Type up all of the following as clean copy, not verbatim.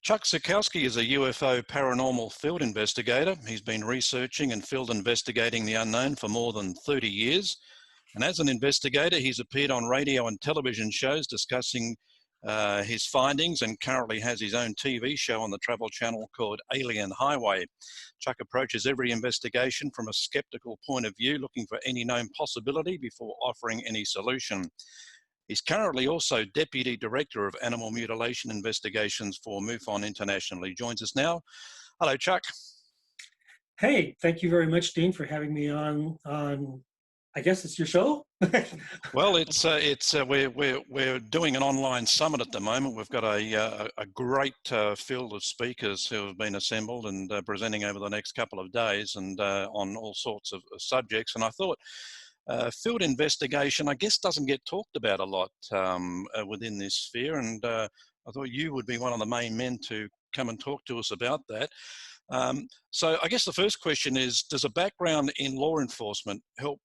Chuck Zukowski is a UFO paranormal field investigator. He's been researching and field investigating the unknown for more than 30 years. And as an investigator, he's appeared on radio and television shows discussing his findings, and currently has his own TV show on the Travel Channel called Alien Highway. Chuck approaches every investigation from a skeptical point of view, looking for any known possibility before offering any solution. He's currently also Deputy Director of Animal Mutilation Investigations for MUFON International. He joins us now. Hello, Chuck. Hey, thank you very much, Dean, for having me on I guess it's your show? Well, we're doing an online summit at the moment. We've got a great field of speakers who have been assembled and presenting over the next couple of days, and on all sorts of subjects. And I thought field investigation, I guess, doesn't get talked about a lot within this sphere, and I thought you would be one of the main men to come and talk to us about that. So I guess the first question is, does a background in law enforcement help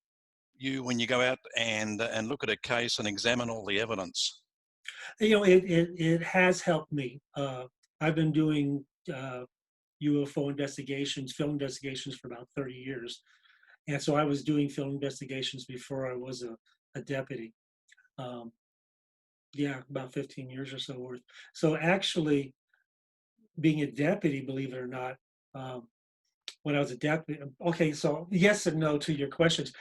you when you go out and look at a case and examine all the evidence? You know, it has helped me. I've been doing UFO investigations, film investigations for about 30 years. And so I was doing film investigations before I was a deputy. Yeah, about 15 years or so worth. So actually, being a deputy, believe it or not, when I was a deputy, okay, so yes and no to your questions.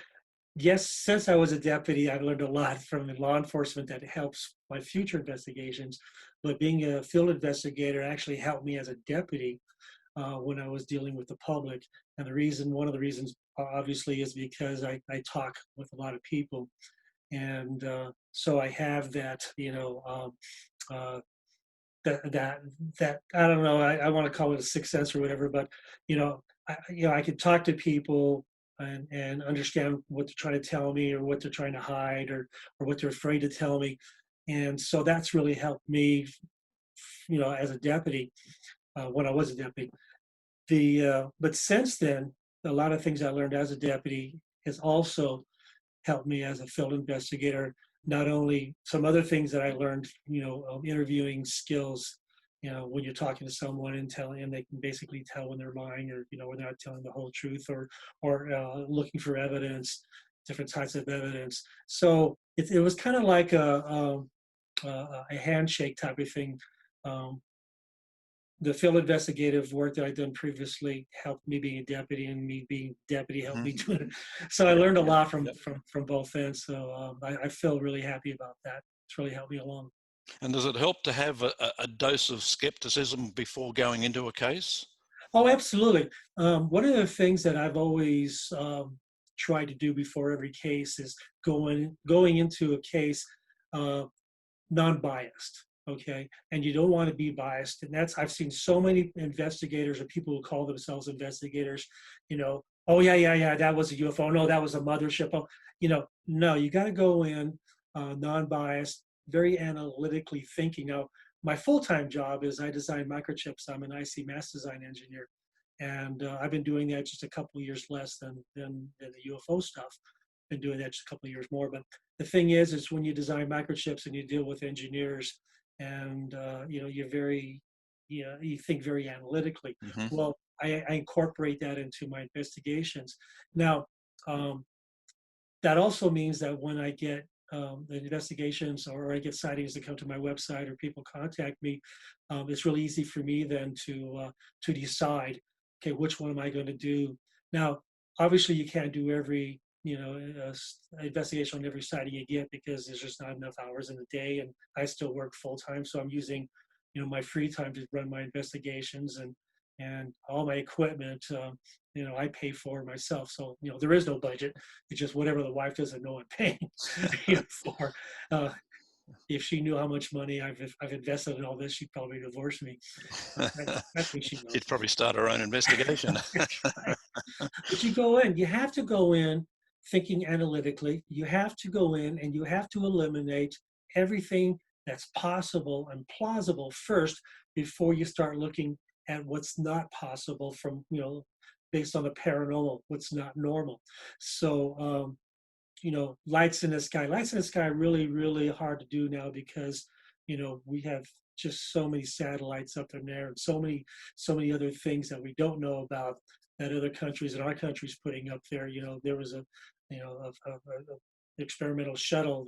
Yes, since I was a deputy, I've learned a lot from law enforcement that helps my future investigations. But being a field investigator actually helped me as a deputy when I was dealing with the public. And one of the reasons, obviously, is because I talk with a lot of people. And so I have that, that I don't know, I want to call it a sixth sense or whatever, but I could talk to people and understand what they're trying to tell me, or what they're trying to hide, or what they're afraid to tell me. And so that's really helped me, as a deputy, when I was a deputy. But since then, a lot of things I learned as a deputy has also helped me as a field investigator. Not only some other things that I learned, interviewing skills, when you're talking to someone and they can basically tell when they're lying, or, when they're not telling the whole truth, or looking for evidence, different types of evidence. So it was kind of like a handshake type of thing. The field investigative work that I'd done previously helped me being a deputy, and me being deputy helped me do it. So I learned a lot from both ends. So I feel really happy about that. It's really helped me along. And does it help to have a dose of skepticism before going into a case? Oh, absolutely. One of the things that I've always tried to do before every case is going into a case non-biased. Okay, and you don't want to be biased, and I've seen so many investigators or people who call themselves investigators. Oh yeah, that was a UFO. No, that was a mothership. Oh, no, you got to go in non-biased, very analytically thinking. Now, my full-time job is I design microchips. I'm an IC mass design engineer, and I've been doing that just a couple of years less than the UFO stuff. Been doing that just a couple of years more. But the thing is when you design microchips and you deal with engineers, and you think very analytically. Mm-hmm. Well, I incorporate that into my investigations. Now, that also means that when I get the investigations, or I get sightings that come to my website, or people contact me, it's really easy for me then to decide, okay, which one am I going to do? Now, obviously, you can't do every investigation on every sighting you get, because there's just not enough hours in the day, and I still work full time, so I'm using my free time to run my investigations, and all my equipment I pay for myself. So there is no budget. It's just whatever the wife doesn't know I'm paying for. If she knew how much money I've invested in all this, she'd probably divorce me. I think she knows. She'd probably start her own investigation. Right. But you have to go in thinking analytically. You have to go in and you have to eliminate everything that's possible and plausible first, before you start looking at what's not possible from, based on the paranormal, what's not normal. So, lights in the sky. Lights in the sky are really, really hard to do now, because, we have just so many satellites up in there, and so many other things that we don't know about that other countries and our countries putting up there. There was a experimental shuttle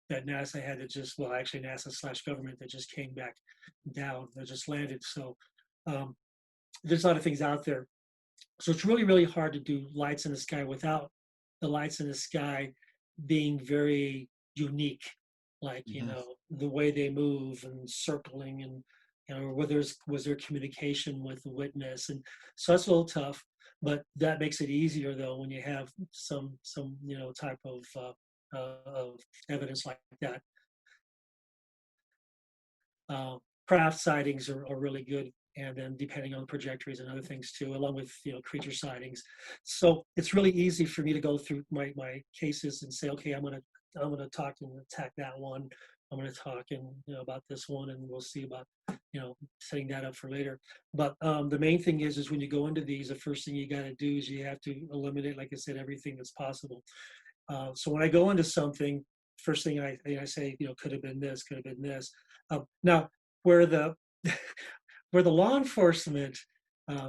that NASA had to just, well, actually NASA/government, that just came back down, that just landed. So um, there's a lot of things out there. So it's really, really hard to do lights in the sky without the lights in the sky being very unique, like, Hmm. the way they move and circling, and, whether was there communication with the witness. And so that's a little tough, but that makes it easier though when you have some type of evidence like that. Uh, Craft sightings are really good, and then depending on the trajectories and other things too, along with creature sightings. So it's really easy for me to go through my cases and say, okay, I'm gonna talk and attack that one. I'm gonna talk and about this one, and we'll see about setting that up for later. But the main thing is when you go into these, the first thing you got to do is you have to eliminate, like I said, everything that's possible. So when I go into something, first thing I say, could have been this, could have been this. Now, where the where the law enforcement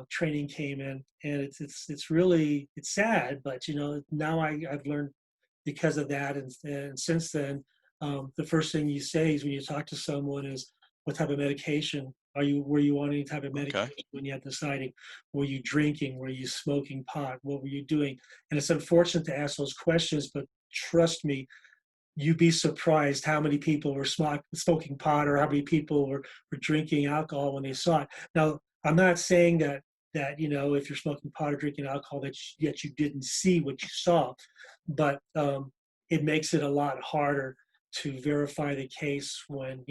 training came in, and it's really it's sad, but now I've learned because of that, and since then, the first thing you say is when you talk to someone is, what type of medication were you on any type of Okay. medication when you had the sighting? Were you drinking? Were you smoking pot? What were you doing? And it's unfortunate to ask those questions, but trust me, you'd be surprised how many people were smoking pot, or how many people were drinking alcohol when they saw it. Now, I'm not saying that if you're smoking pot or drinking alcohol that yet you didn't see what you saw, but it makes it a lot harder to verify the case when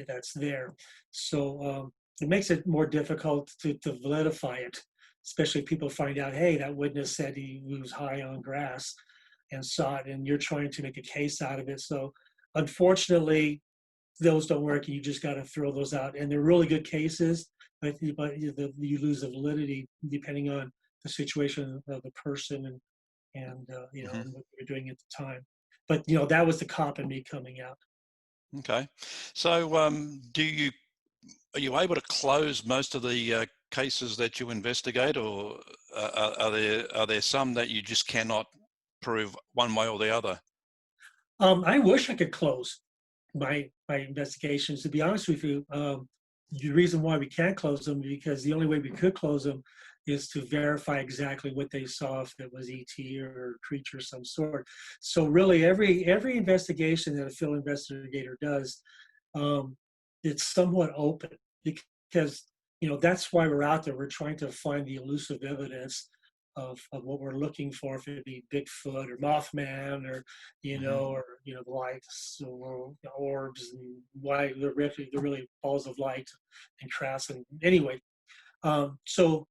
that's there. So it makes it more difficult to validify it, especially if people find out, hey, that witness said he was high on grass and saw it, and you're trying to make a case out of it. So unfortunately, those don't work, and you just got to throw those out. And they're really good cases, but you lose the validity depending on the situation of the person, Hmm. and what you're doing at the time. But that was the cop in me coming out. Okay. So, are you able to close most of the cases that you investigate, or are there some that you just cannot prove one way or the other? I wish I could close my investigations. To be honest with you, the reason why we can't close them is because the only way we could close them is to verify exactly what they saw, if it was ET or creature of some sort. So really, every investigation that a field investigator does, um, it's somewhat open, because that's why we're out there. We're trying to find the elusive evidence of what we're looking for, if it be Bigfoot or Mothman, or Hmm. the lights or orbs, and why they're really balls of light and crafts. And anyway, so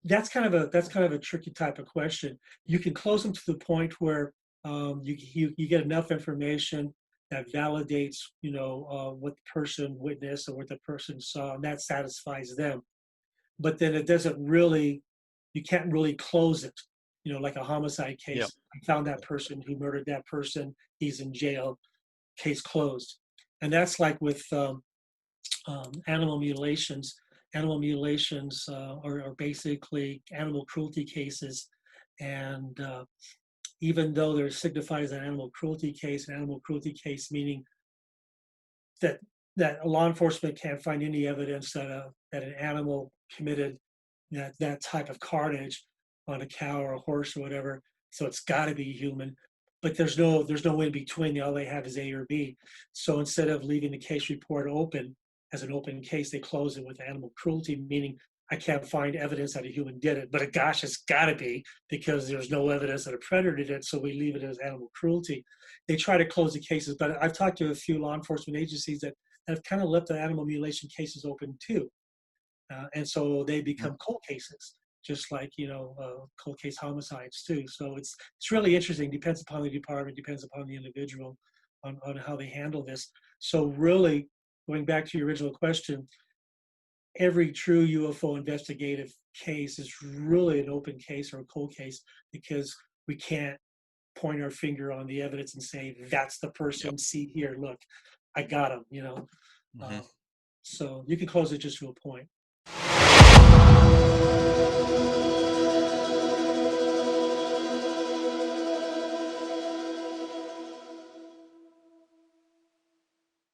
that's kind of a tricky type of question. You can close them to the point where you get enough information that validates what the person witnessed or what the person saw, and that satisfies them. But then it doesn't really, you can't really close it. Like a homicide Yeah. case, I found that person who murdered that person, he's in jail, case closed. And that's like with animal mutilations. Animal mutilations are basically animal cruelty cases, and even though they're signified as an animal cruelty case meaning that law enforcement can't find any evidence that an animal committed that type of carnage on a cow or a horse or whatever. So it's got to be human. But there's no in between. All they have is A or B. So instead of leaving the case report open as an open case, they close it with animal cruelty, meaning I can't find evidence that a human did it. But gosh, it's got to be, because there's no evidence that a predator did it. So we leave it as animal cruelty. They try to close the cases, but I've talked to a few law enforcement agencies that have kind of left the animal mutilation cases open too, and so they Mhm. become cold cases, just like cold case homicides too. So it's really interesting. Depends upon the department, depends upon the individual on how they handle this. So really, going back to your original question, every true UFO investigative case is really an open case or a cold case, because we can't point our finger on the evidence and say that's the Yep. person. See here, look. I got them, you know. So you can close it just to a point.